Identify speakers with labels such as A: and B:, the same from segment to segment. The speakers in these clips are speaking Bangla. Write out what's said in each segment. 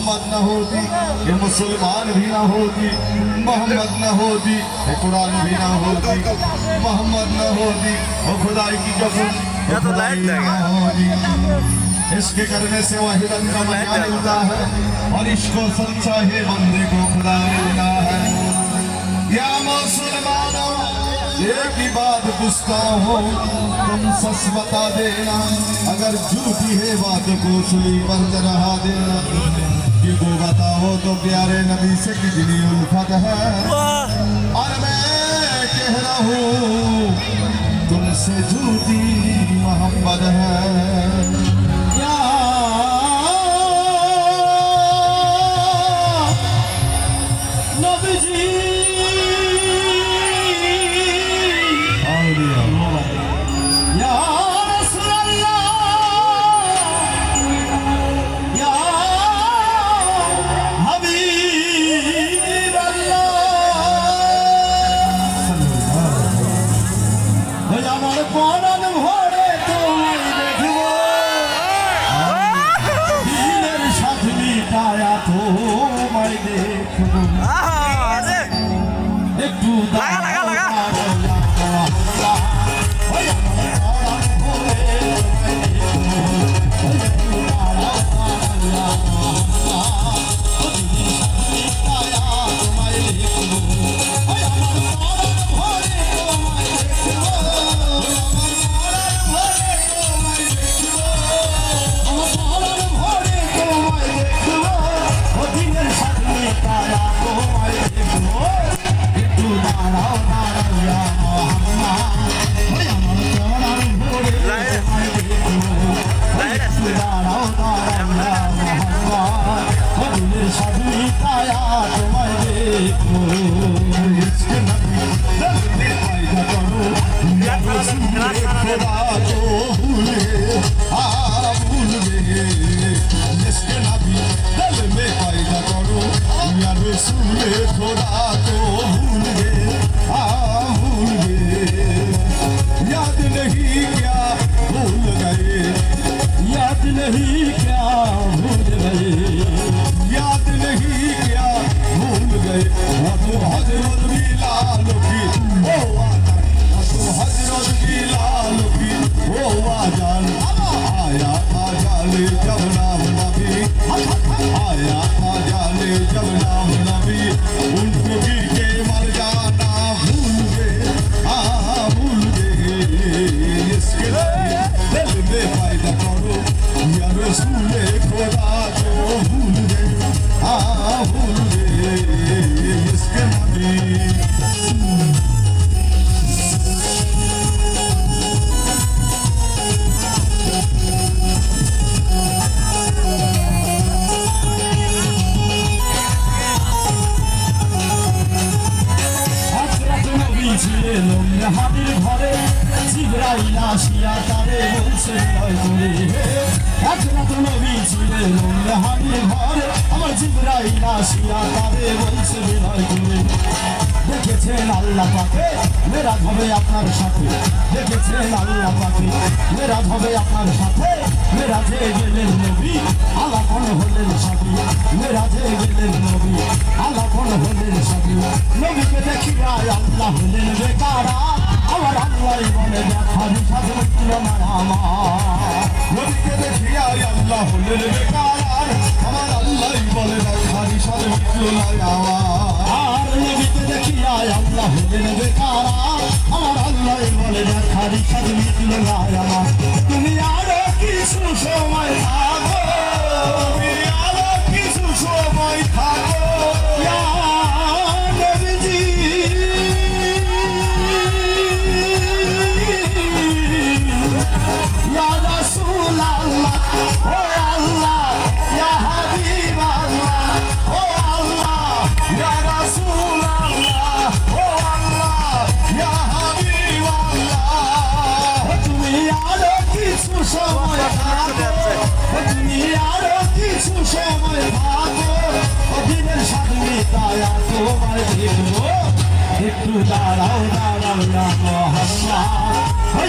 A: मोहम्मद न होती ये मुसलमान भी ना होती, मोहम्मद न होती ये कुरान भी ना होती, मोहम्मद न होती वो खुदाई की कसम इसके करने से वही रंग का मजा मिलता है और इसको सच्चा है बंदे को खुदा मिलना है। या मुसलमानों एक ही बात पूछता हूँ तुम सच बता देना, अगर झूठी है बात को सूली पर चढ़ा देना। कि वो बताओ तो प्यारे नबी से कितनी उल्फत है, और मैं कह रहा हूँ तुमसे झूठी मोहब्बत है।
B: দেখেছেন আল্লাহ পাকে মেরাজ হবে আপনার সাথে, দেখেছেন আল্লাহ পাকে মেরাজ হবে আপনার সাথে। মেরাজে গেলেন নবী আলাপন হলেন সাথী, মেরাজে গেলেন নবী আলাপন হলেন সাথী। নবীকে দেখিয়া আল্লাহ হলেন বেকারা, আমার আল্লাহ বলে দেখারি সাথে তুলনায় আমার। নবীকে দেখিয়া আল্লাহ হলেন বেকার, আমার আল্লাহ বলে দেখারি সাথে তুলনায় আমার। নবীকে দেখিয়া আল্লাহ হলেন বেকার, আমার আল্লাহ বলে দেখারি সাথে তুলনায় আমার। তুমি আরো কিছু সময় থাকো, তুমি আরো কিছু সময় থাকো নবীজি। ইয়া রাসূলুল্লাহ ও আল্লাহ, ইয়া হাবিবাল্লাহ ও আল্লাহ, ইয়া রাসূলুল্লাহ ও আল্লাহ, ইয়া হাবিবাল্লাহ। তুমি আরো কিছু সময় থাকো, তুমি আরো কিছু সময় থাকো, দিনের স্বাধীনতায় তোমায় দেখবো। একটু দাঁড়াও দাঁড়াও না মোহাম্মদ,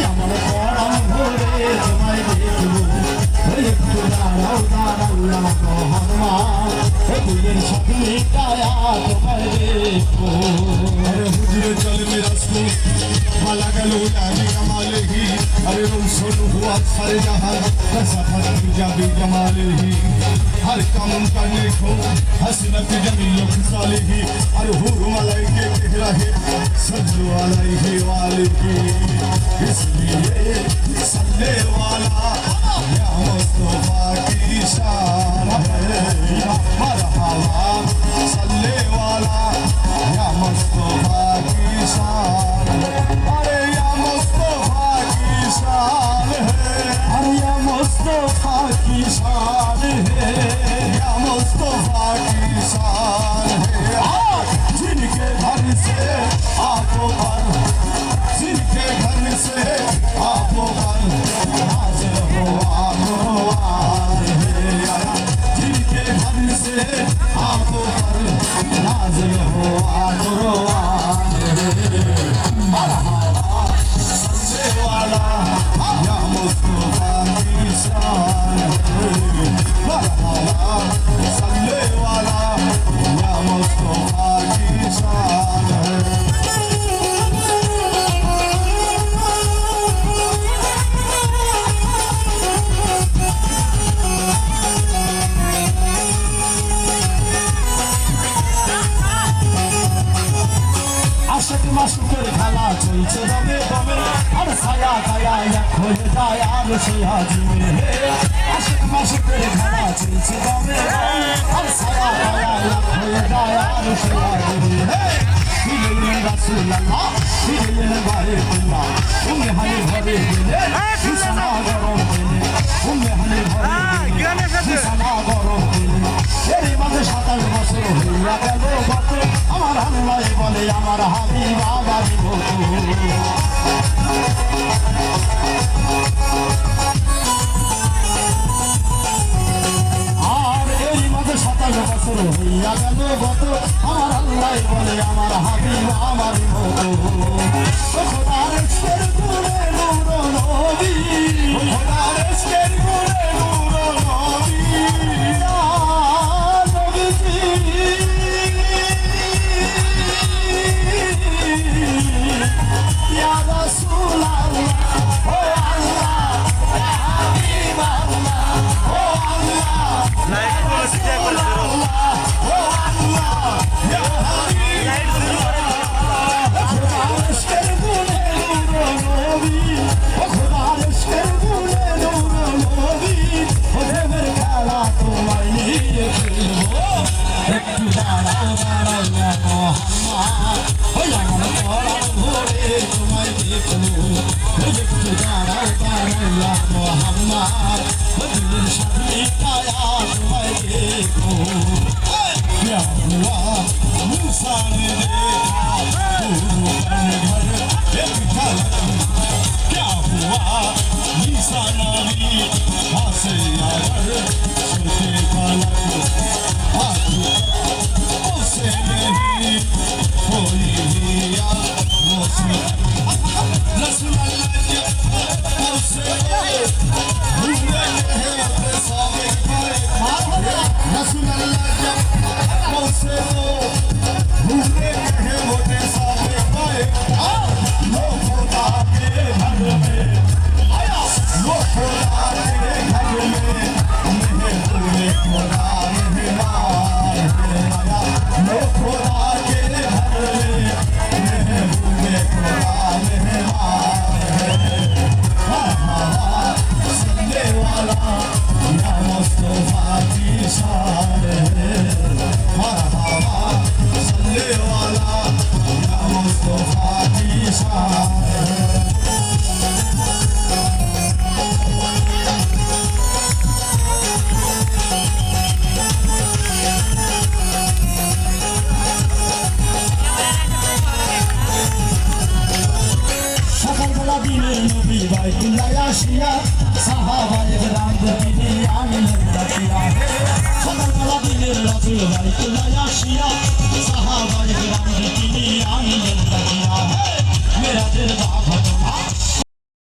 B: আমার পরাণ ভরে তোমায় দেখবো। একটু দাঁড়াও দাঁড়াও দাঁড়াইয়া মোহাম্মদ দিলের সাথে মিটায়া তোমায় দেখবো
A: अरे हुजरे चल मेरा सो माला गलो यानी कमाले ही अरे रोशन हुआ सारे जहां सफर जाबी जमाले ही हर काम करने को हसनत जमील खुशाली ही अरे हुर मलाइके कह रहे सल्लु अलैहि वालिही इसलिए सल्ले वाला या मुस्तफा की शान है मरहबा सल्ले वाला या मुस्तफा की शान अरे या मुस्तफा की शान है
B: अरे या मुस्तफा की शान है
A: या मुस्तफा की शान है जिनके घर से आपको पर जिनके घर से आपको पर हाजिर हुआ कुर्बान है जिनके घर से आपको पर
B: नाज़िल हुआ कुर्बान
A: मरहबा सल्ले वाला या मुस्तफा की शान है मरहबा सल्ले वाला या मुस्तफा की शान है
B: আশিক মাসুকের খেলা চলছে দমে দমে আর ছায়া ছায়া এক হয়ে যায় আর সে হাজিমে আশিক মাসুকের খেলা চলছে দমে দমে আর ছায়া ছায়া এক হয়ে যায় আর সে হাজিমে দিলেন রাসূলুল্লাহ দিলেন বাইতুল্লাহ উম্মে হানি ঘরে গেলেন বিছানা গরম দিলেন উম্মে হানি ঘরে গেলেন বিছানা গরম দিলেন এরই মাঝে 27 বছর হইয়া গেল গত আমার আল্লাহ বলে আমার হাবিব আমার মতো আর এই মাঝে 27 বছর হইয়া গেল গত আমার আল্লাহ বলে আমার হাবিব আমার মতো খোদার ইশকের গুণে নূর নবী
A: খোদার ইশকের গুণে নূর নবী
B: Ya Rasulallah, oh Allah, ya Habib Allah, oh Allah,
C: light করে দিতে পারো
B: oh Allah,
A: ya habib
C: light শুরু করে
B: খোদার ইশকের গুণে নূর নবী, ও খোদার ইশকের গুণে নূর নবী, ও প্রেমের খেলা তোমায় নিয়ে খেলবো, একটু দাঁড়াও দাঁড়াও ইয়া মোহাম্মদ, ওই আমার পরাণ ভরে তোমায় দেখবো, একটু দাঁড়াও দাঁড়াও ইয়া মোহাম্মদ, ও দিলের সাথে মিটায়া তোমায় দেখবো।
A: क्या हुआ मूसा ने देखा गुरु बन घर एक झलक क्या हुआ मूसा नबी हासे आकर सोचे पलक उसे नहीं कोई लिया रसूल अल्लाह उसे भूले हैं अपने सामने रसूल अल्लाह उसे भूले हैं मोटे सामने पाए लो खुदा के घर में आया लो खुदा के घर में नहीं पूरे खुदा मेहमान है आया लो खुदा के घर में नहीं पूरे खुदा मेहमान है सल्ले वाला या मुस्तफा की शान है मरहबा सल्ले वाला या मुस्तफा की शान है
B: সকালবেলা দিনের নবী বাইতুল্লাহ আসিয়া সাহাবায়ে কেরামদের তিনি আনলেন ডাকিয়া সকালবেলা দিনের রাসূল বাইতুল্লাহ আসিয়া সাহাবায়ে কেরামদের তিনি আনলেন ডাকিয়া মেরাজের ঘটনা